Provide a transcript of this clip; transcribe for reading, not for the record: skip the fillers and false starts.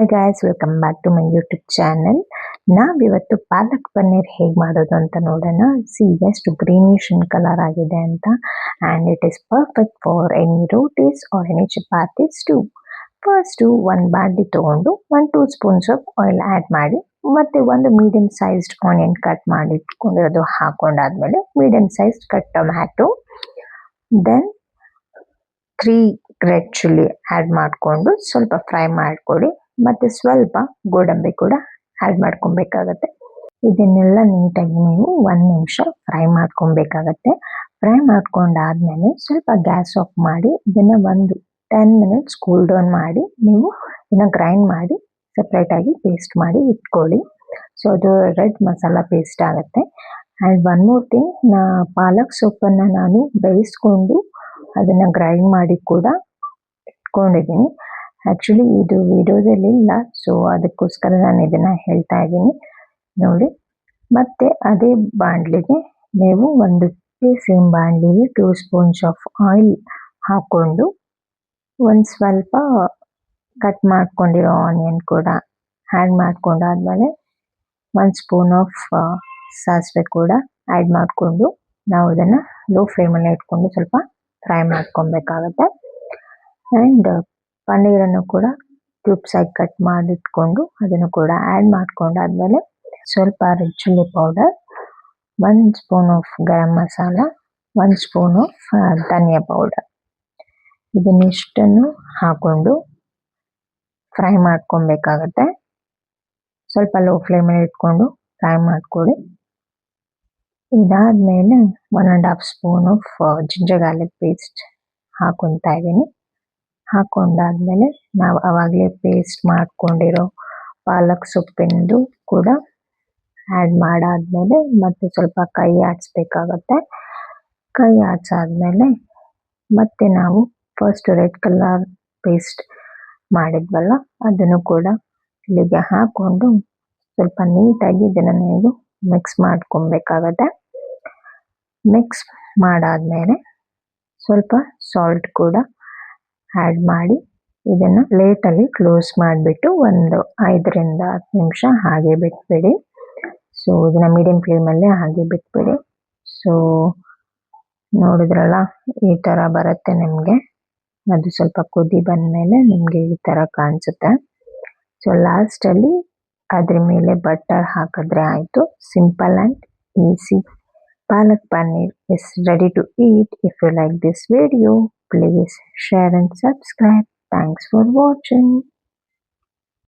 Hi guys, welcome back to my YouTube channel. ನಾವಿವತ್ತು ಪಾಲಕ್ ಪನ್ನೀರ್ ಹೇಗೆ ಮಾಡೋದು ಅಂತ ನೋಡೋಣ. ಸಿ ಎಷ್ಟು ಗ್ರೀನಿಶ್ ಇನ್ ಕಲರ್ ಆಗಿದೆ ಅಂತ, and it is perfect for any rotis or any chapatis too. First ಒಂದು ಬಾಣಲಿ ತೊಗೊಂಡು 1-2 ಸ್ಪೂನ್ಸ್ ಆಫ್ ಆಯಿಲ್ ಆ್ಯಡ್ ಮಾಡಿ, ಮತ್ತು ಒಂದು ಮೀಡಿಯಮ್ ಸೈಜ್ಡ್ ಆನಿಯನ್ ಕಟ್ ಮಾಡಿ ಇಟ್ಕೊಂಡಿರೋದು ಹಾಕೊಂಡಾದ್ಮೇಲೆ medium sized cut tomato, then 3 red chilli add ಮಾಡಿಕೊಂಡು ಸ್ವಲ್ಪ ಫ್ರೈ ಮಾಡಿಕೊಡಿ. ಮತ್ತು ಸ್ವಲ್ಪ ಗೋಡಂಬಿ ಕೂಡ ಆ್ಯಡ್ ಮಾಡ್ಕೊಬೇಕಾಗತ್ತೆ. ಇದನ್ನೆಲ್ಲ ನೀಟಾಗಿ ನೀವು 1 ನಿಮಿಷ ಫ್ರೈ ಮಾಡ್ಕೊಬೇಕಾಗತ್ತೆ. ಫ್ರೈ ಮಾಡ್ಕೊಂಡಾದ್ಮೇಲೆ ಸ್ವಲ್ಪ ಗ್ಯಾಸ್ ಆಫ್ ಮಾಡಿ ಇದನ್ನು ಒಂದು 10 ಮಿನಿಟ್ಸ್ ಕೂಲ್ ಡೌನ್ ಮಾಡಿ ನೀವು ಇದನ್ನು ಗ್ರೈಂಡ್ ಮಾಡಿ ಸಪ್ರೇಟಾಗಿ ಪೇಸ್ಟ್ ಮಾಡಿ ಇಟ್ಕೊಳ್ಳಿ. ಸೊ ಅದು ರೆಡ್ ಮಸಾಲ ಪೇಸ್ಟ್ ಆಗುತ್ತೆ. ಆ್ಯಂಡ್ ಒನ್ ಮೋರ್ ಥಿಂಗ್, ಪಾಲಕ್ ಸೊಪ್ಪನ್ನು ನಾನು ಬೇಯಿಸ್ಕೊಂಡು ಅದನ್ನು ಗ್ರೈಂಡ್ ಮಾಡಿ ಕೂಡ ಇಟ್ಕೊಂಡಿದ್ದೀನಿ. ಆ್ಯಕ್ಚುಲಿ ಇದು ವಿಡಿಯೋದಲ್ಲಿಲ್ಲ, ಸೊ ಅದಕ್ಕೋಸ್ಕರ ನಾನು ಇದನ್ನು ಹೇಳ್ತಾ ಇದ್ದೀನಿ ನೋಡಿ. ಮತ್ತು ಅದೇ ಬಾಣಲಿಗೆ ನೀವು ಸೇಮ್ ಬಾಣಲಿಗೆ 2 ಸ್ಪೂನ್ಸ್ ಆಫ್ ಆಯಿಲ್ ಹಾಕ್ಕೊಂಡು ಒಂದು ಸ್ವಲ್ಪ ಕಟ್ ಮಾಡ್ಕೊಂಡಿರೋ ಆನಿಯನ್ ಕೂಡ ಆ್ಯಡ್ ಮಾಡ್ಕೊಂಡಾದ್ಮೇಲೆ 1 ಸ್ಪೂನ್ ಆಫ್ ಸಾಸಿವೆ ಕೂಡ ಆ್ಯಡ್ ಮಾಡಿಕೊಂಡು ನಾವು ಇದನ್ನು ಲೋ ಫ್ಲೇಮಲ್ಲಿ ಇಟ್ಕೊಂಡು ಸ್ವಲ್ಪ ಫ್ರೈ ಮಾಡ್ಕೊಬೇಕಾಗತ್ತೆ. ಆ್ಯಂಡ್ ಪನ್ನೀರನ್ನು ಕೂಡ ಕ್ಯೂಬ್ಸ್ ಆಗಿ ಕಟ್ ಮಾಡಿಟ್ಕೊಂಡು ಅದನ್ನು ಕೂಡ ಆ್ಯಡ್ ಮಾಡ್ಕೊಂಡಾದ್ಮೇಲೆ ಸ್ವಲ್ಪ red chilli powder, 1 spoon of garam masala, 1 spoon of dhania powder, ಇದನ್ನಿಷ್ಟನ್ನು ಹಾಕ್ಕೊಂಡು ಫ್ರೈ ಮಾಡ್ಕೊಬೇಕಾಗತ್ತೆ. ಸ್ವಲ್ಪ ಲೋ ಫ್ಲೇಮಲ್ಲಿ ಇಟ್ಕೊಂಡು ಫ್ರೈ ಮಾಡ್ಕೊಳ್ಳಿ. ಇದಾದಮೇಲೆ 1.5 spoon of ginger garlic paste ಹಾಕೊತಾ ಇದ್ದೀನಿ. ಹಾಕೊಂಡಾದ್ಮೇಲೆ ನಾವು ಆವಾಗಲೇ ಪೇಸ್ಟ್ ಮಾಡ್ಕೊಂಡಿರೋ ಪಾಲಕ್ ಸೊಪ್ಪಿಂದು ಕೂಡ ಆ್ಯಡ್ ಮಾಡಾದ್ಮೇಲೆ ಮತ್ತೆ ಸ್ವಲ್ಪ ಕೈ ಆಡಿಸ್ಬೇಕಾಗತ್ತೆ. ಕೈ ಆಡಿಸಾದ್ಮೇಲೆ ಮತ್ತೆ ನಾವು ಫಸ್ಟ್ ರೆಡ್ ಕಲರ್ ಪೇಸ್ಟ್ ಮಾಡಿದ್ವಲ್ಲ ಅದನ್ನು ಕೂಡ ಇಲ್ಲಿಗೆ ಹಾಕ್ಕೊಂಡು ಸ್ವಲ್ಪ ನೀಟಾಗಿ ಇದನ್ನು ನೀವು ಮಿಕ್ಸ್ ಮಾಡ್ಕೊಬೇಕಾಗತ್ತೆ. ಮಿಕ್ಸ್ ಮಾಡಾದ್ಮೇಲೆ ಸ್ವಲ್ಪ ಸಾಲ್ಟ್ ಕೂಡ ಆ್ಯಡ್ ಮಾಡಿ ಇದನ್ನು ಪ್ಲೇಟಲ್ಲಿ ಕ್ಲೋಸ್ ಮಾಡಿಬಿಟ್ಟು ಒಂದು 5ರಿಂದ 10 ನಿಮಿಷ ಹಾಗೆ ಬಿಟ್ಬಿಡಿ. ಸೊ ಇದನ್ನು ಮೀಡಿಯಮ್ ಫ್ಲೇಮಲ್ಲೇ ಹಾಗೆ ಬಿಟ್ಬಿಡಿ. ಸೊ ನೋಡಿದ್ರಲ್ಲ, ಈ ಥರ ಬರುತ್ತೆ ನಿಮಗೆ. ಅದು ಸ್ವಲ್ಪ ಕುದಿ ಬಂದಮೇಲೆ ನಿಮಗೆ ಈ ಥರ ಕಾಣಿಸುತ್ತೆ. ಸೊ ಲಾಸ್ಟಲ್ಲಿ ಅದ್ರ ಮೇಲೆ ಬಟರ್ ಹಾಕಿದ್ರೆ ಆಯಿತು. Simple and easy palak paneer is ready to eat. If you like this video, please share and subscribe. Thanks for watching.